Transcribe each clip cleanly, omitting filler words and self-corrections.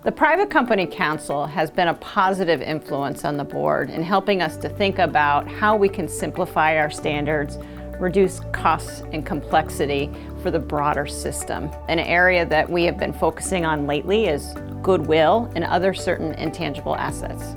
The Private Company Council has been a positive influence on the board in helping us to think about how we can simplify our standards, reduce costs and complexity for the broader system. An area that we have been focusing on lately is goodwill and other certain intangible assets.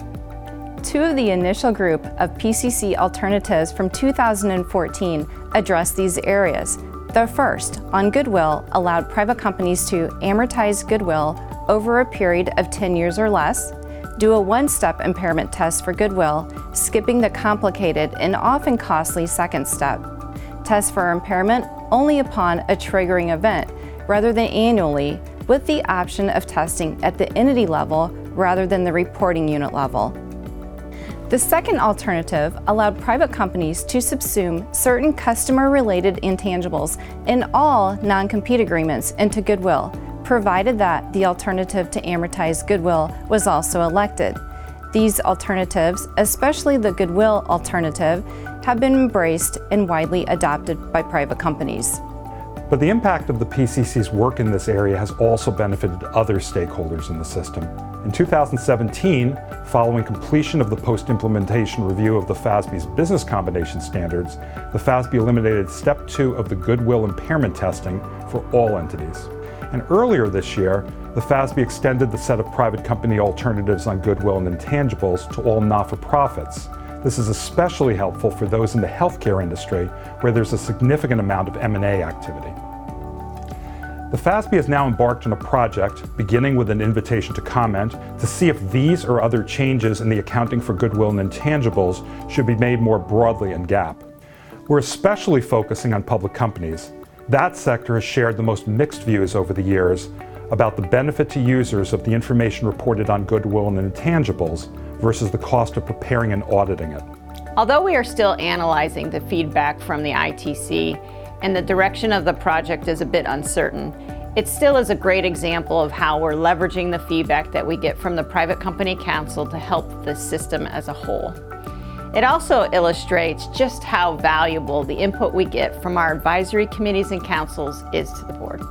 Two of the initial group of PCC alternatives from 2014 addressed these areas. The first, on goodwill, allowed private companies to amortize goodwill over a period of 10 years or less, do a one-step impairment test for goodwill, skipping the complicated and often costly second step. Test for impairment only upon a triggering event rather than annually, with the option of testing at the entity level rather than the reporting unit level. The second alternative allowed private companies to subsume certain customer-related intangibles in all non-compete agreements into goodwill, provided that the alternative to amortize goodwill was also elected. These alternatives, especially the goodwill alternative, have been embraced and widely adopted by private companies. But the impact of the PCC's work in this area has also benefited other stakeholders in the system. In 2017, following completion of the post-implementation review of the FASB's business combination standards, the FASB eliminated Step 2 of the goodwill impairment testing for all entities. And earlier this year, the FASB extended the set of private company alternatives on goodwill and intangibles to all not-for-profits. This is especially helpful for those in the healthcare industry, where there's a significant amount of M&A activity. The FASB has now embarked on a project, beginning with an invitation to comment, to see if these or other changes in the accounting for goodwill and intangibles should be made more broadly in GAAP. We're especially focusing on public companies. That sector has shared the most mixed views over the years about the benefit to users of the information reported on goodwill and intangibles versus the cost of preparing and auditing it. Although we are still analyzing the feedback from the ITC and the direction of the project is a bit uncertain, it still is a great example of how we're leveraging the feedback that we get from the Private Company Council to help the system as a whole. It also illustrates just how valuable the input we get from our advisory committees and councils is to the board.